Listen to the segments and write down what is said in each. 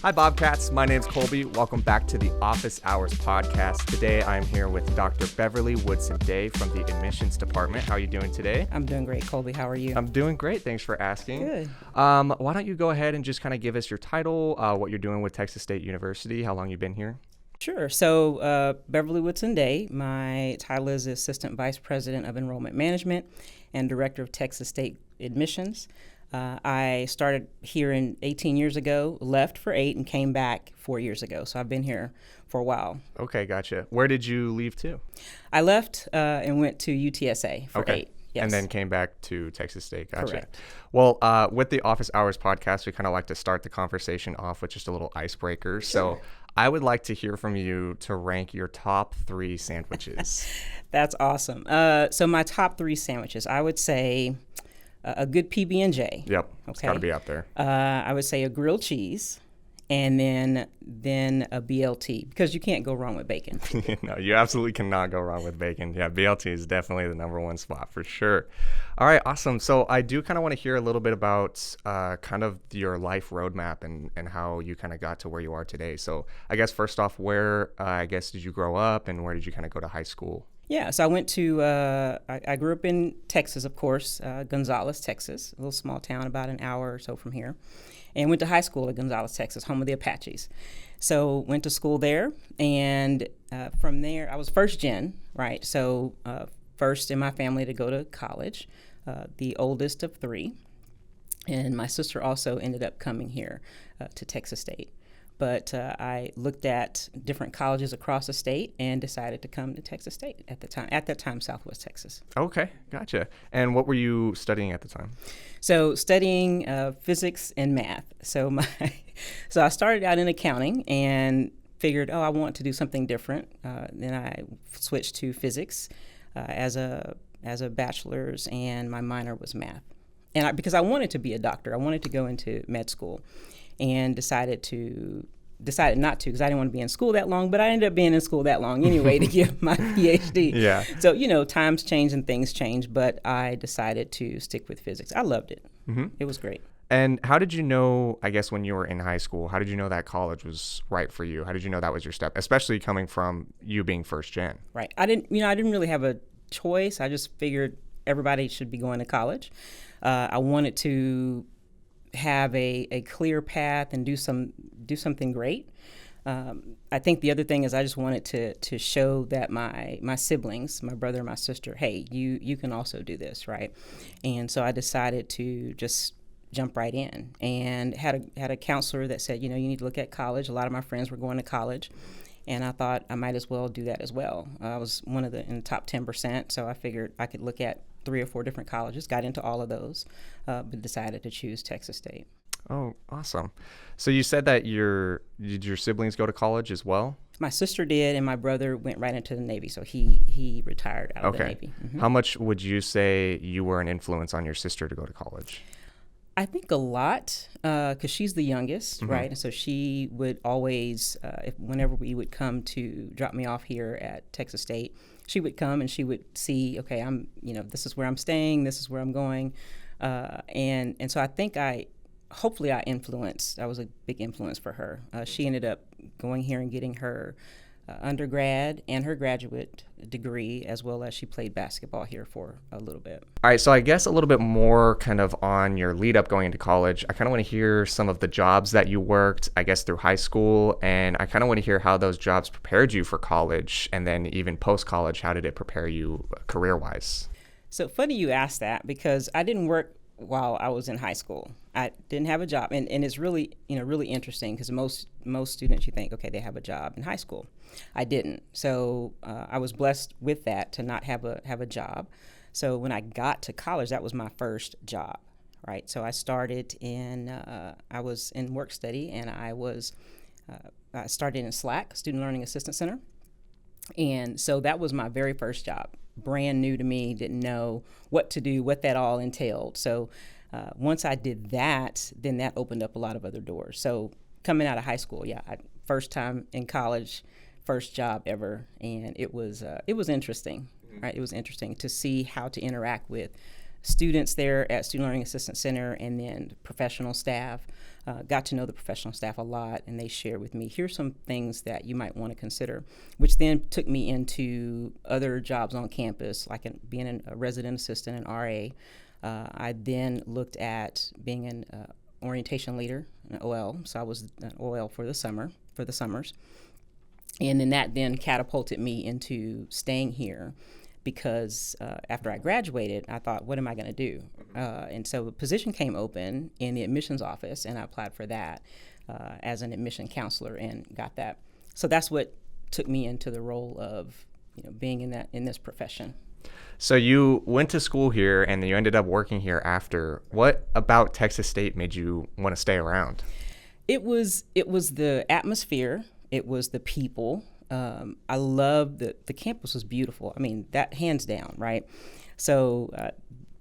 Hi, Bobcats. My name's Kolby. Welcome back to the Office Hours podcast. Today, I'm here with Dr. Beverly Woodson Day from the Admissions Department. How are you doing today? I'm doing great, Kolby. How are you? I'm doing great. Thanks for asking. Good. Why don't you go ahead and just kind of give us your title, what you're doing with Texas State University, how long you've been here? Sure. So, Beverly Woodson Day. My title is Assistant Vice President of Enrollment Management and Director of Texas State Admissions. I started here 18 years ago, left for 8, and came back 4 years ago. So I've been here for a while. Okay, gotcha. Where did you leave to? I left and went to UTSA for 8. Yes. And then came back to Texas State. Gotcha. Correct. Well, with the Office Hours podcast, we kind of like to start the conversation off with just a little icebreaker. Sure. So I would like to hear from you to rank your top 3 sandwiches. That's awesome. So my top 3 sandwiches, I would say a good PB&J. Yep, it's got to be up there. I would say a grilled cheese, and then a BLT, because you can't go wrong with bacon. No, you absolutely cannot go wrong with bacon. Yeah, BLT is definitely the number one spot for sure. All right, awesome. So I do kind of want to hear a little bit about kind of your life roadmap and how you kind of got to where you are today. So I guess first off, where did you grow up, and where did you kind of go to high school? Yeah, so I went to, I grew up in Texas, of course, Gonzales, Texas, a little small town about an hour or so from here, and went to high school at Gonzales, Texas, home of the Apaches. So went to school there, and from there, I was first gen, right? So first in my family to go to college, the oldest of 3, and my sister also ended up coming here to Texas State. But I looked at different colleges across the state and decided to come to Texas State at the time. At that time, Southwest Texas. Okay, gotcha. And what were you studying at the time? So studying physics and math. So I started out in accounting and figured, I want to do something different. Then I switched to physics as a bachelor's, and my minor was math. And because I wanted to be a doctor, I wanted to go into med school. And decided not to because I didn't want to be in school that long, but I ended up being in school that long anyway to get my PhD. Yeah. So, times change and things change, but I decided to stick with physics. I loved it. Mm-hmm. It was great. And how did you know, I guess, when you were in high school, how did you know that college was right for you? How did you know that was your step, especially coming from you being first gen? Right. I didn't really have a choice. I just figured everybody should be going to college. I wanted to have a clear path and do something great. I think the other thing is I just wanted to show that my siblings, my brother and my sister, hey, you can also do this, right? And so I decided to just jump right in, and had a counselor that said, you need to look at college. A lot of my friends were going to college, and I thought I might as well do that as well. I was in the top 10%, so I figured I could look at 3 or 4 different colleges, got into all of those, but decided to choose Texas State. Oh, awesome. So you said that did your siblings go to college as well? My sister did, and my brother went right into the Navy, so he retired out of the Navy. Mm-hmm. How much would you say you were an influence on your sister to go to college? I think a lot, because she's the youngest, mm-hmm. right? And so she would always, whenever we would come to drop me off here at Texas State, she would come and she would see, okay, this is where I'm staying, this is where I'm going, and so I think hopefully I was a big influence for her. She ended up going here and getting her undergrad and her graduate degree, as well as she played basketball here for a little bit. All right, so I guess a little bit more kind of on your lead up going into college. I kind of want to hear some of the jobs that you worked, I guess, through high school, and I kind of want to hear how those jobs prepared you for college, and then even post-college, how did it prepare you career-wise? So funny you asked that, because I didn't work while I was in high school. I didn't have a job, and it's really, really interesting, because most students, you think, okay, they have a job in high school. I didn't. So I was blessed with that, to not have a job. So when I got to college, that was my first job, right? So I started I was in work study, and I started in SLAC, Student Learning Assistance Center. And so that was my very first job. Brand new to me, didn't know what to do, what that all entailed. So once I did that, then that opened up a lot of other doors. So coming out of high school, first time in college, first job ever, and it was interesting, right? It was interesting to see how to interact with students there at Student Learning Assistance Center and then professional staff. Got to know the professional staff a lot, and they shared with me, here's some things that you might want to consider, which then took me into other jobs on campus, like being a resident assistant, an RA. I then looked at being an orientation leader, an OL, so I was an OL for the summers. And then that then catapulted me into staying here because after I graduated, I thought, what am I going to do? And so a position came open in the admissions office, and I applied for that as an admission counselor and got that. So that's what took me into the role of being in this profession. So you went to school here, and then you ended up working here after. What about Texas State made you want to stay around? It was the atmosphere. It was the people. I loved the campus was beautiful. I mean, that hands down, right? So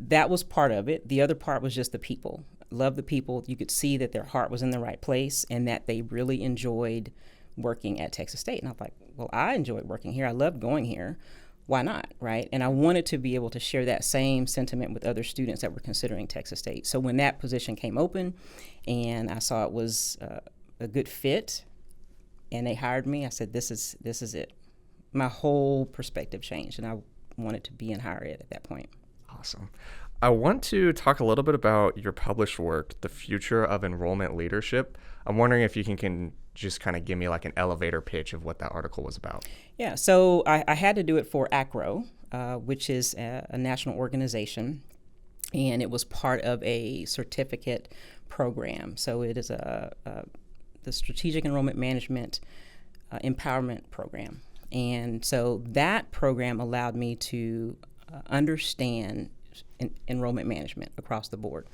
that was part of it. The other part was just the people. Love the people. You could see that their heart was in the right place and that they really enjoyed working at Texas State. And I was like, well, I enjoyed working here. I loved going here. Why not, right? And I wanted to be able to share that same sentiment with other students that were considering Texas State. So when that position came open and I saw it was a good fit and they hired me, I said, this is it. My whole perspective changed, and I wanted to be in higher ed at that point. Awesome. I want to talk a little bit about your published work, The Future of Enrollment Leadership. I'm wondering if you can just kind of give me like an elevator pitch of what that article was about. Yeah, so I had to do it for ACRO, which is a national organization, and it was part of a certificate program. So it is the Strategic Enrollment Management Empowerment Program. And so that program allowed me to understand enrollment management across the board.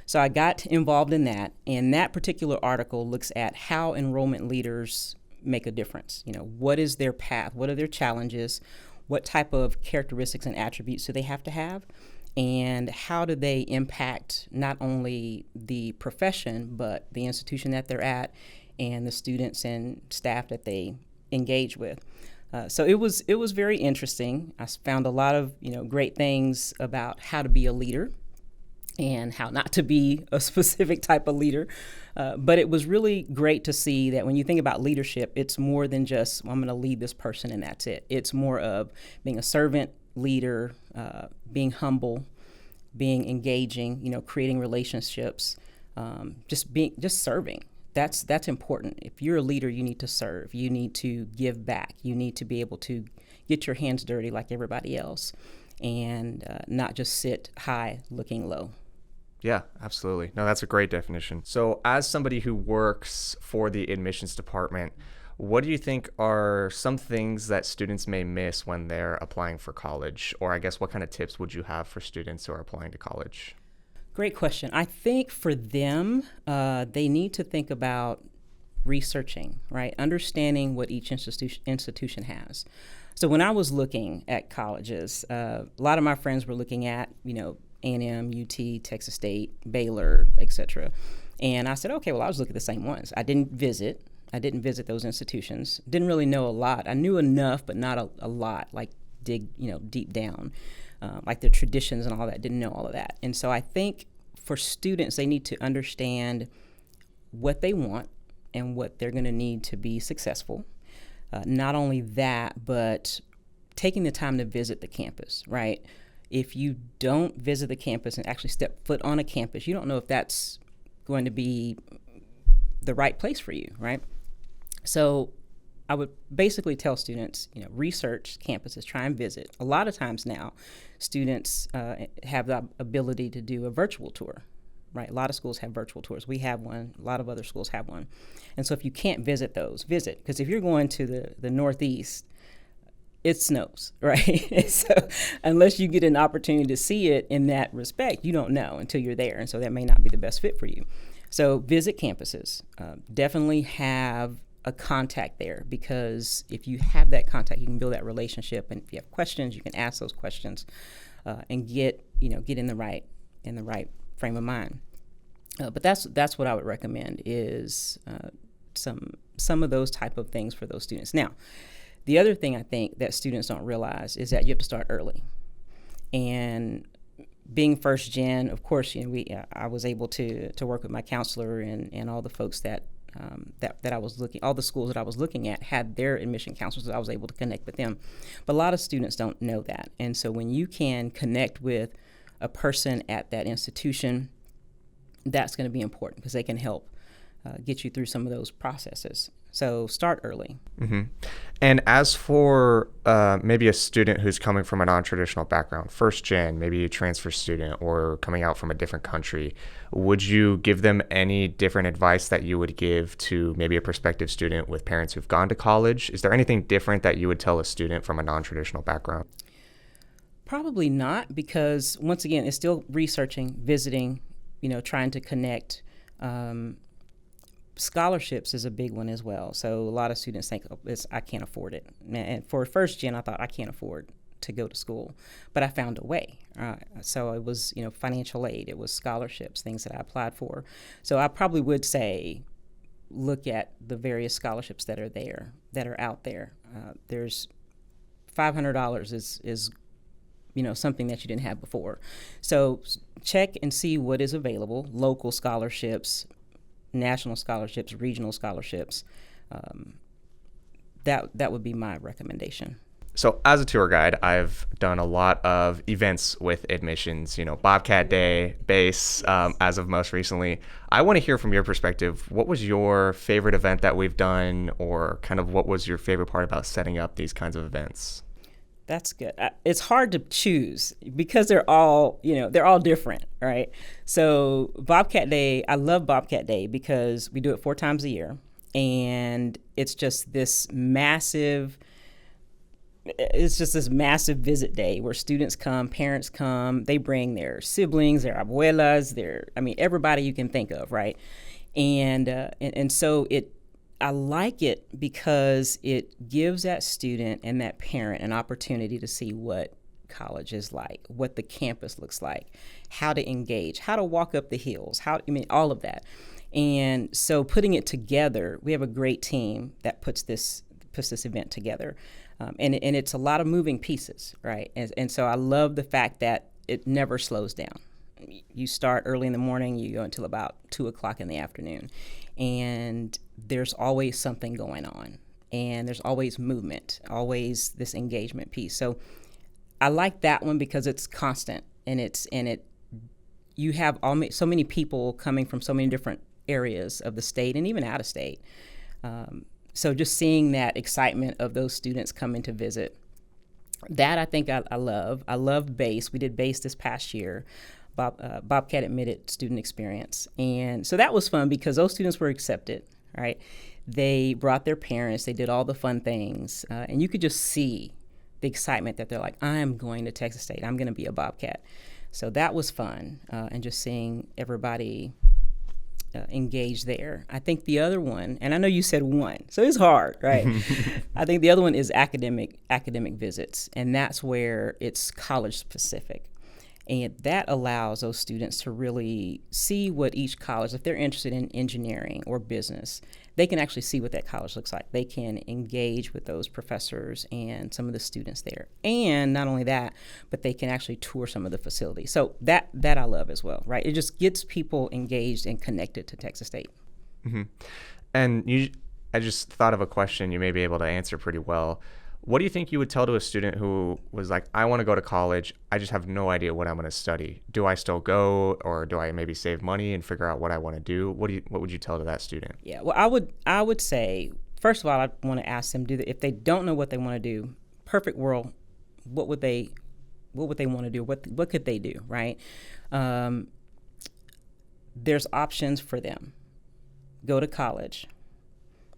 So I got involved in that, and that particular article looks at how enrollment leaders make a difference. What is their path? What are their challenges? What type of characteristics and attributes do they have to have? And how do they impact not only the profession, but the institution that they're at and the students and staff that they engage with? So it was very interesting. I found a lot of great things about how to be a leader and how not to be a specific type of leader. But it was really great to see that when you think about leadership, it's more than just, well, I'm going to lead this person and that's it. It's more of being a servant leader, being humble, being engaging, creating relationships, just serving. That's important. If you're a leader, you need to serve. You need to give back. You need to be able to get your hands dirty like everybody else and not just sit high looking low. Yeah, absolutely. No, that's a great definition. So as somebody who works for the admissions department, what do you think are some things that students may miss when they're applying for college? Or I guess what kind of tips would you have for students who are applying to college? Great question. I think for them, they need to think about researching, right? Understanding what each institution has. So when I was looking at colleges, a lot of my friends were looking at, A&M, UT, Texas State, Baylor, etc. And I said, okay, well, I was looking at the same ones. I didn't visit those institutions. Didn't really know a lot. I knew enough, but not a lot, like dig, deep down. Like the traditions and all that, didn't know all of that. And so I think for students, they need to understand what they want and what they're going to need to be successful. Not only that, but taking the time to visit the campus, right? If you don't visit the campus and actually step foot on a campus, you don't know if that's going to be the right place for you, right? So I would basically tell students, research campuses, try and visit. A lot of times now, students have the ability to do a virtual tour, right? A lot of schools have virtual tours. We have one. A lot of other schools have one. And so if you can't visit those, visit. Because if you're going to the Northeast, it snows, right? So unless you get an opportunity to see it in that respect, you don't know until you're there. And so that may not be the best fit for you. So visit campuses. Definitely have a contact there, because if you have that contact, you can build that relationship, and if you have questions, you can ask those questions and get in the right frame of mind. But that's what I would recommend is some of those type of things for those students. Now, the other thing I think that students don't realize is that you have to start early, and being first gen, of course, I was able to work with my counselor and all the folks that I was all the schools that I was looking at had their admission counselors, so I was able to connect with them. But a lot of students don't know that. And so when you can connect with a person at that institution, that's going to be important because they can help get you through some of those processes. So start early. Mm-hmm. And as for maybe a student who's coming from a non-traditional background, first gen, maybe a transfer student or coming out from a different country, would you give them any different advice that you would give to maybe a prospective student with parents who've gone to college? Is there anything different that you would tell a student from a non-traditional background? Probably not, because once again, it's still researching, visiting, trying to connect. Scholarships is a big one as well. So a lot of students think, I can't afford it. And for first gen, I thought I can't afford to go to school, but I found a way. So it was, financial aid, it was scholarships, things that I applied for. So I probably would say, look at the various scholarships that are out there. There's $500 is something that you didn't have before. So check and see what is available, local scholarships, national scholarships, regional scholarships. That would be my recommendation. So as a tour guide, I've done a lot of events with admissions, BOBCAT Day, BASE, as of most recently. I want to hear from your perspective, what was your favorite event that we've done, or kind of what was your favorite part about setting up these kinds of events? That's good. It's hard to choose because they're all different, right? So BOBCAT Day, I love BOBCAT Day because we do it 4 times a year, and it's just this massive visit day where students come, parents come, they bring their siblings, their abuelas, everybody you can think of, right? And so I like it because it gives that student and that parent an opportunity to see what college is like, what the campus looks like, how to engage, how to walk up the hills, all of that. And so putting it together, we have a great team that puts this event together. And it's a lot of moving pieces, right? And so I love the fact that it never slows down. You start early in the morning, you go until about 2 o'clock in the afternoon. And there's always something going on, and there's always movement, always this engagement piece. So I like that one because it's constant, and you have so many people coming from so many different areas of the state and even out of state. So just seeing that excitement of those students coming to visit, that I think I love. I love BASE. We did BASE this past year. BOBCAT Admitted Student Experience. And so that was fun because those students were accepted, right? They brought their parents, they did all the fun things, and you could just see the excitement that they're like, I'm going to Texas State, I'm going to be a Bobcat. So that was fun, and just seeing everybody engage there. I think the other one, and I know you said one, so it's hard, right? I think the other one is academic visits, and that's where it's college specific. And that allows those students to really see what each college, if they're interested in engineering or business, they can actually see what that college looks like. They can engage with those professors and some of the students there. And not only that, but they can actually tour some of the facilities. So that I love as well, right? It just gets people engaged and connected to Texas State. Mm-hmm. And I just thought of a question you may be able to answer pretty well. What do you think you would tell to a student who was like, I want to go to college, I just have no idea what I'm going to study? Do I still go, or do I maybe save money and figure out what I want to do? What would you tell to that student? Yeah, well, I would say, first of all, I want to ask them, if they don't know what they want to do, perfect world, what would they want to do? What could they do, right? There's options for them. Go to college.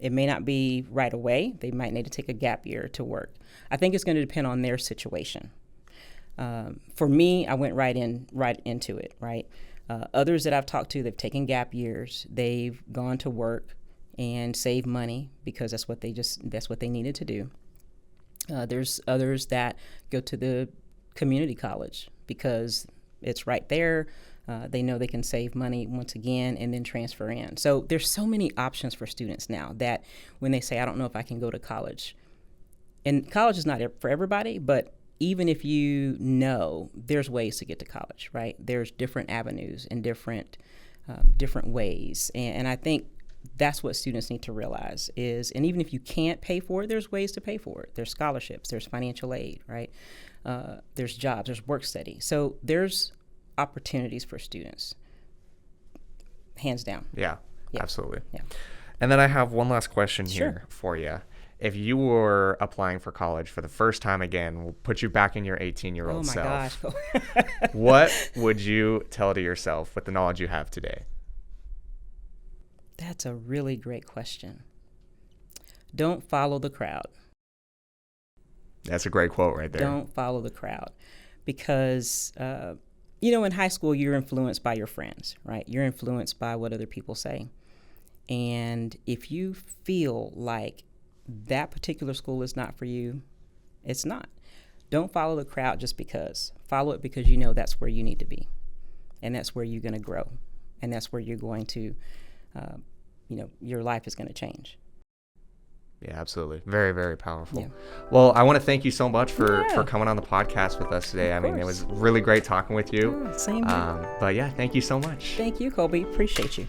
It may not be right away. They might need to take a gap year to work. I think it's going to depend on their situation. For me, I went right into it, right? Others that I've talked to, they've taken gap years. They've gone to work and saved money because that's what they needed to do. There's others that go to the community college because it's right there. They know they can save money once again and then transfer in. So there's so many options for students now that when they say, I don't know if I can go to college, and college is not for everybody, but even if you know there's ways to get to college, right? There's different avenues and different ways. And I think that's what students need to realize is, and even if you can't pay for it, there's ways to pay for it. There's scholarships, there's financial aid, right? There's jobs, there's work study. So there's opportunities for students, hands down. Yeah, absolutely. Yeah. And then I have one last question Sure. here for you. If you were applying for college for the first time again, we'll put you back in your 18-year-old self. Oh my gosh. What would you tell to yourself with the knowledge you have today? That's a really great question. Don't follow the crowd. That's a great quote right there. Don't follow the crowd. Because, in high school, you're influenced by your friends, right? You're influenced by what other people say. And if you feel like that particular school is not for you, it's not. Don't follow the crowd just because. Follow it because you know that's where you need to be. And that's where you're going to grow. And that's where you're going to, your life is going to change. Yeah, absolutely. Very, very powerful. Yeah. Well, I want to thank you so much for coming on the podcast with us today. I mean, it was really great talking with you. Same here. But yeah, thank you so much. Thank you, Kolby. Appreciate you.